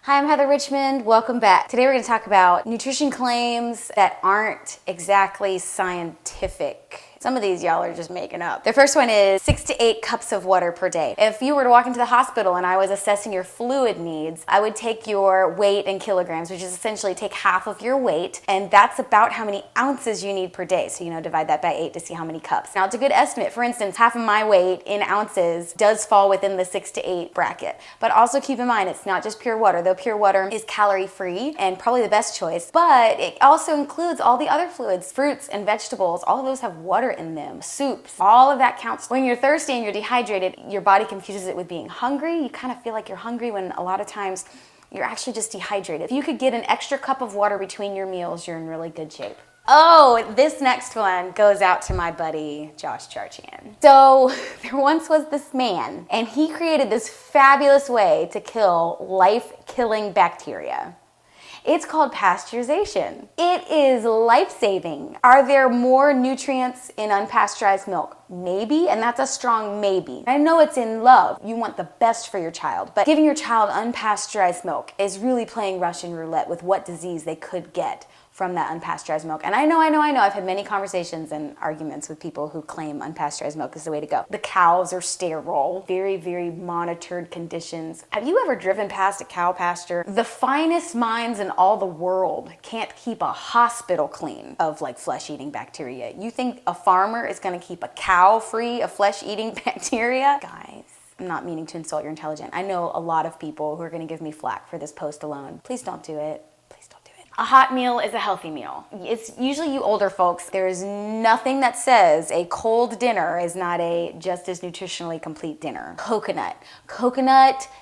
Hi, I'm Heather Richmond. Welcome back. Today we're going to talk about nutrition claims that aren't exactly scientific. Some of these y'all are just making up. The first one is 6 to 8 cups of water per day. If you were to walk into the hospital and I was assessing your fluid needs, I would take your weight in kilograms, which is essentially take half of your weight, and that's about how many ounces you need per day. So, divide that by 8 to see how many cups. Now, it's a good estimate. For instance, half of my weight in ounces does fall within the 6 to 8 bracket. But also keep in mind, it's not just pure water, though pure water is calorie-free and probably the best choice, but it also includes all the other fluids, fruits and vegetables. All of those have water in them. Soups, all of that counts. When you're thirsty and you're dehydrated, your body confuses it with being hungry. You kind of feel like you're hungry when a lot of times you're actually just dehydrated. If you could get an extra cup of water between your meals, you're in really good shape. Oh, this next one goes out to my buddy, Josh Charchian. So there once was this man, and he created this fabulous way to kill life-killing bacteria. It's called pasteurization. It is life-saving. Are there more nutrients in unpasteurized milk? Maybe, and that's a strong maybe. I know it's in love. You want the best for your child, but giving your child unpasteurized milk is really playing Russian roulette with what disease they could get from that unpasteurized milk. And I know, I've had many conversations and arguments with people who claim unpasteurized milk is the way to go. The cows are sterile, very, very monitored conditions. Have you ever driven past a cow pasture? The finest minds in all the world can't keep a hospital clean of flesh-eating bacteria. You think a farmer is gonna keep a cow free of flesh-eating bacteria? Guys, I'm not meaning to insult your intelligence. I know a lot of people who are gonna give me flack for this post alone. Please don't do it. A hot meal is a healthy meal. It's usually you older folks. There's nothing that says a cold dinner is not a just as nutritionally complete dinner. Coconut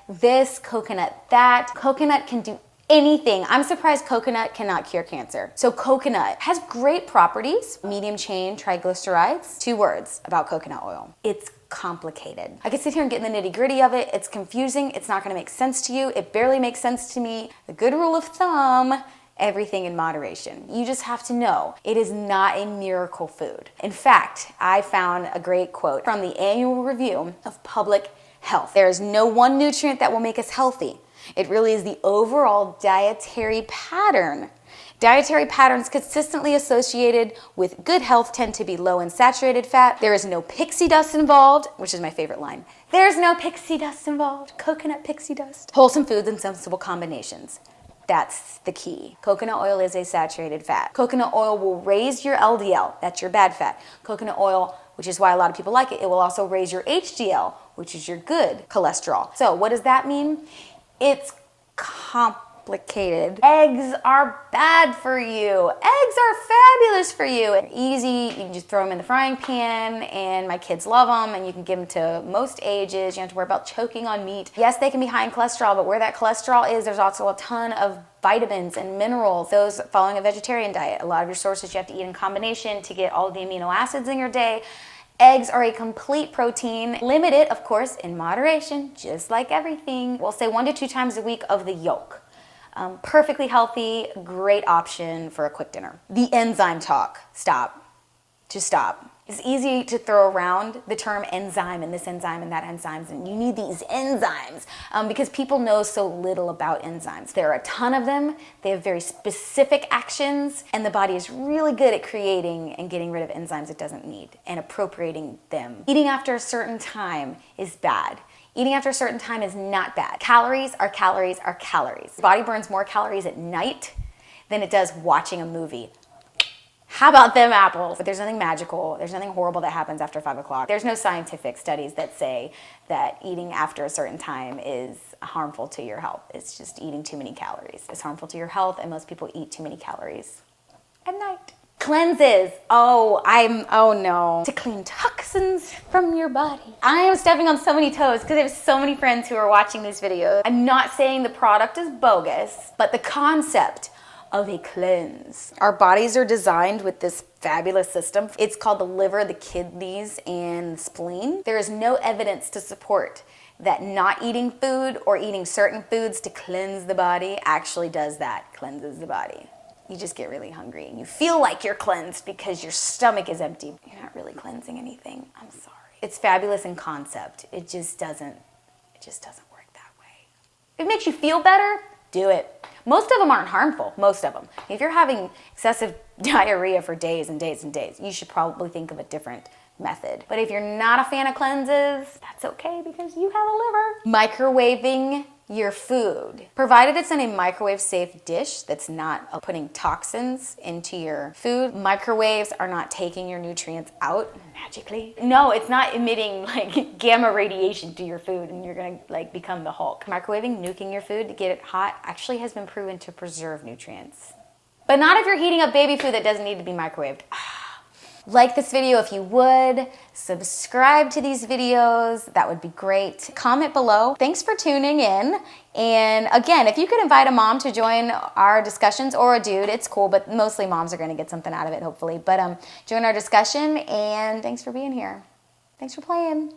this, coconut that. Coconut can do anything. I'm surprised coconut cannot cure cancer. So coconut has great properties. Medium chain triglycerides. 2 words about coconut oil. It's complicated. I could sit here and get in the nitty-gritty of it. It's confusing. It's not going to make sense to you. It barely makes sense to me. The good rule of thumb: everything in moderation. You just have to know it is not a miracle food. In fact, I found a great quote from the annual review of public health. There is no one nutrient that will make us healthy. It really is the overall dietary pattern. Dietary patterns consistently associated with good health tend to be low in saturated fat. There is no pixie dust involved, which is my favorite line. There's no pixie dust involved. Coconut pixie dust. Wholesome foods and sensible combinations. That's the key. Coconut oil is a saturated fat. Coconut oil will raise your LDL, that's your bad fat. Coconut oil, which is why a lot of people like it, it will also raise your HDL, which is your good cholesterol. So what does that mean? It's complicated. Eggs are bad for you. Eggs are fabulous for you. They're easy. You can just throw them in the frying pan, and my kids love them, and you can give them to most ages. You don't have to worry about choking on meat. Yes, they can be high in cholesterol, but where that cholesterol is, there's also a ton of vitamins and minerals. Those following a vegetarian diet, a lot of your sources you have to eat in combination to get all of the amino acids in your day. Eggs are a complete protein. Limited, of course, in moderation, just like everything. We'll say 1 to 2 times a week of the yolk. Perfectly healthy, great option for a quick dinner. The enzyme talk. Stop. Just stop. It's easy to throw around the term enzyme and this enzyme and that enzymes, and you need these enzymes because people know so little about enzymes. There are a ton of them. They have very specific actions, and the body is really good at creating and getting rid of enzymes it doesn't need and appropriating them. Eating after a certain time is bad. Eating after a certain time is not bad. Calories are calories are calories. The body burns more calories at night than it does watching a movie. How about them apples? But there's nothing magical. There's nothing horrible that happens after 5 o'clock. There's no scientific studies that say that eating after a certain time is harmful to your health. It's just eating too many calories. It's harmful to your health, and most people eat too many calories at night. Cleanses. Oh no. To clean toxins from your body. I am stepping on so many toes because I have so many friends who are watching these videos. I'm not saying the product is bogus, but the concept of a cleanse. Our bodies are designed with this fabulous system. It's called the liver, the kidneys, and the spleen. There is no evidence to support that not eating food or eating certain foods to cleanse the body actually does that, cleanses the body. You just get really hungry and you feel like you're cleansed because your stomach is empty. You're not really cleansing anything. I'm sorry. It's fabulous in concept. It just doesn't work that way. If it makes you feel better, do it. Most of them aren't harmful, most of them. If you're having excessive diarrhea for days and days and days, you should probably think of a different method. But if you're not a fan of cleanses, that's okay because you have a liver. Microwaving your food. Provided it's in a microwave safe dish that's not putting toxins into your food, microwaves are not taking your nutrients out magically. No, it's not emitting like gamma radiation to your food and you're gonna like become the Hulk. Microwaving, nuking your food to get it hot actually has been proven to preserve nutrients. But not if you're heating up baby food that doesn't need to be microwaved. Like this video if you would, subscribe to these videos, that would be great. Comment below. Thanks for tuning in. And again, if you could invite a mom to join our discussions, or a dude, it's cool, but mostly moms are gonna get something out of it, hopefully. But join our discussion, and thanks for being here. Thanks for playing.